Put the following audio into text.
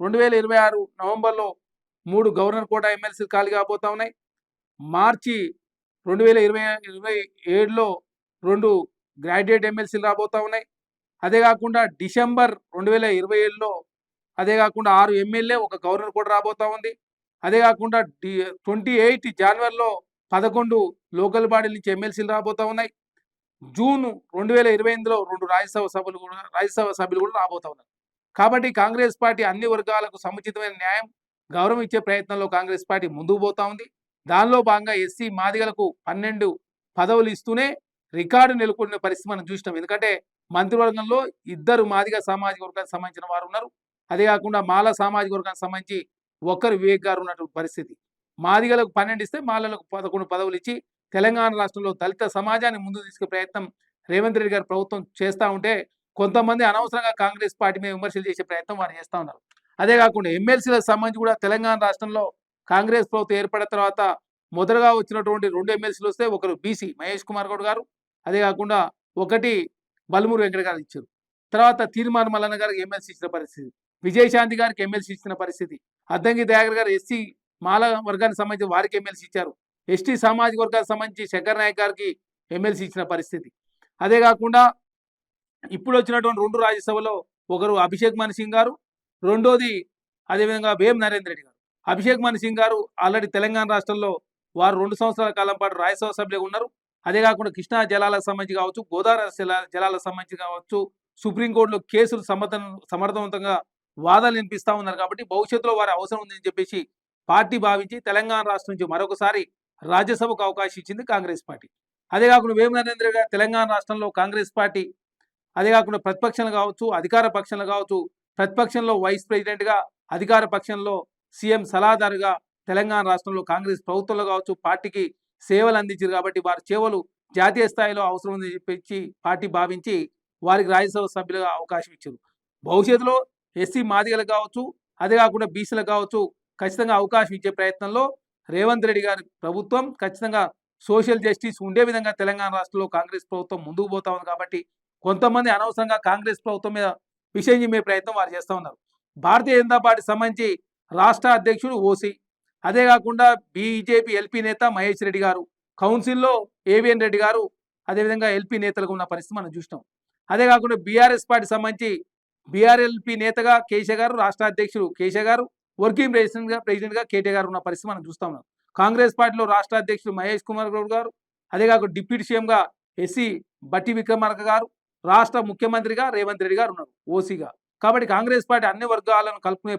2026 నవంబర్లో 3 governor quota ఎమ్మెల్సీలు ఖాళీ కాబోతా ఉన్నాయి. మార్చి 2027లో 2 గ్రాడ్యుయేట్ ఎమ్మెల్సీలు రాబోతా ఉన్నాయి. అదే కాకుండా డిసెంబర్ 2027లో అదే కాకుండా 6 ఎమ్మెల్యే, 1 గవర్నర్ కూడా రాబోతా ఉంది. అదే కాకుండా 28 జనవరిలో 11 లోకల్ బాడీల నుంచి ఎమ్మెల్సీలు రాబోతా ఉన్నాయి. జూన్ 2028లో 2 రాజ్యసభ సభ్యులు కూడా రాబోతా ఉన్నారు. కాబట్టి కాంగ్రెస్ పార్టీ అన్ని వర్గాలకు సముచితమైన న్యాయం, గౌరవం ఇచ్చే ప్రయత్నంలో కాంగ్రెస్ పార్టీ ముందుకు పోతా ఉంది. దానిలో భాగంగా ఎస్సీ మాదిగలకు 12 పదవులు ఇస్తూనే రికార్డు నెలకొన్న పరిస్థితి మనం చూసినాం. ఎందుకంటే మంత్రివర్గంలో 2 మాదిగ సామాజిక వర్గానికి సంబంధించిన వారు ఉన్నారు. అదే కాకుండా మాల సామాజిక వర్గానికి సంబంధించి ఒక్కరు వివేక్ గారు ఉన్నటువంటి పరిస్థితి. మాదిగలకు 12 ఇస్తే మాలలకు 11 పదవులు ఇచ్చి తెలంగాణ రాష్ట్రంలో దళిత సమాజాన్ని ముందుకు తీసుకునే ప్రయత్నం రేవంత్ రెడ్డి గారి ప్రభుత్వం చేస్తూ ఉంటే కొంతమంది అనవసరంగా కాంగ్రెస్ పార్టీ మీద విమర్శలు చేసే ప్రయత్నం వారు చేస్తూ ఉన్నారు. అదే కాకుండా ఎమ్మెల్సీలకు సంబంధించి కూడా తెలంగాణ రాష్ట్రంలో కాంగ్రెస్ ప్రభుత్వం ఏర్పడిన తర్వాత మొదటగా వచ్చినటువంటి 2 ఎమ్మెల్సీలు వస్తే ఒకరు బీసీ మహేష్ కుమార్ గౌడ్ గారు, అదే కాకుండా ఒకటి బల్మూరు వెంకట గారు ఇచ్చారు. తర్వాత తీర్మాన మల్లన్న గారికి ఎమ్మెల్సీ ఇచ్చిన పరిస్థితి, విజయశాంతి గారికి ఎమ్మెల్సీ ఇచ్చిన పరిస్థితి, అద్దంకి దయాకర్ గారు ఎస్సీ మాల వర్గానికి సంబంధించి వారికి ఎమ్మెల్సీ ఇచ్చారు. ఎస్టీ సామాజిక వర్గానికి సంబంధించి శంకర్ నాయక్ గారికి ఎమ్మెల్సీ ఇచ్చిన పరిస్థితి. అదే కాకుండా ఇప్పుడు వచ్చినటువంటి 2 రాజ్యసభలో ఒకరు అభిషేక్ మను సింగ్ గారు, రెండోది అదేవిధంగా వేం నరేంద్ర రెడ్డి గారు. అభిషేక్ మను సింగ్ గారు ఆల్రెడీ తెలంగాణ రాష్ట్రంలో వారు 2 సంవత్సరాల కాలం పాటు రాజ్యసభ సభ్యులుగా ఉన్నారు. అదే కాకుండా కృష్ణా జలాలకు సంబంధించి కావచ్చు, గోదావరి జలాలకు సంబంధించి కావచ్చు, సుప్రీంకోర్టులో కేసులు సమర్థవంతంగా వాదనలు వినిపిస్తూ ఉన్నారు. కాబట్టి భవిష్యత్తులో వారి అవసరం ఉందని చెప్పేసి పార్టీ భావించి తెలంగాణ రాష్ట్రం నుంచి మరొకసారి రాజ్యసభకు అవకాశం ఇచ్చింది కాంగ్రెస్ పార్టీ. అదే కాకుండా వేం నరేంద్ర గారు తెలంగాణ రాష్ట్రంలో కాంగ్రెస్ పార్టీ అదే కాకుండా ప్రతిపక్షాలు కావచ్చు, అధికార పక్షాలు కావచ్చు, ప్రతిపక్షంలో వైస్ ప్రెసిడెంట్గా, అధికార పక్షంలో సీఎం సలహాదారుగా తెలంగాణ రాష్ట్రంలో కాంగ్రెస్ ప్రభుత్వంలో కావచ్చు పార్టీకి సేవలు అందించారు. కాబట్టి వారి సేవలు జాతీయ స్థాయిలో అవసరం ఉందని చెప్పి పార్టీ భావించి వారికి రాజ్యసభ సభ్యులుగా అవకాశం ఇచ్చారు. భవిష్యత్తులో ఎస్సీ మాదిగలకు కావచ్చు, అదే కాకుండా బీసీలకు కావచ్చు ఖచ్చితంగా అవకాశం ఇచ్చే ప్రయత్నంలో రేవంత్ రెడ్డి గారి ప్రభుత్వం ఖచ్చితంగా సోషల్ జస్టిస్ ఉండే విధంగా తెలంగాణ రాష్ట్రంలో కాంగ్రెస్ ప్రభుత్వం ముందుకు పోతా ఉంది. కాబట్టి కొంతమంది అనవసరంగా కాంగ్రెస్ ప్రభుత్వం మీద విషయం చెప్పే ప్రయత్నం వారు చేస్తూ ఉన్నారు. భారతీయ జనతా పార్టీ సంబంధించి రాష్ట్ర అధ్యక్షుడు ఓసీ, అదే కాకుండా బీజేపీ ఎల్పీ నేత మహేష్ రెడ్డి గారు, కౌన్సిల్లో ఏవిఎన్ రెడ్డి గారు, అదేవిధంగా ఎల్పీ నేతలకు ఉన్న పరిస్థితి మనం చూసినాం. అదే కాకుండా బీఆర్ఎస్ పార్టీ సంబంధించి బీఆర్ఎల్పీ నేతగా కేశవ్ గారు, రాష్ట్ర అధ్యక్షుడు కేశవ్ గారు, వర్కింగ్ ప్రెసిడెంట్గా కేటీ గారు ఉన్న పరిస్థితి మనం చూస్తా ఉన్నాం. కాంగ్రెస్ పార్టీలో రాష్ట్ర అధ్యక్షుడు మహేష్ కుమార్ గౌడ్ గారు, అదే కాకుండా డిప్యూటీ సీఎంగా ఎస్సీ బట్టి విక్రమార్క గారు, రాష్ట్ర ముఖ్యమంత్రిగా రేవంత్ రెడ్డి గారు ఉన్నారు ఓసీగా. కాబట్టి కాంగ్రెస్ పార్టీ అన్ని వర్గాలను కలుపుకునే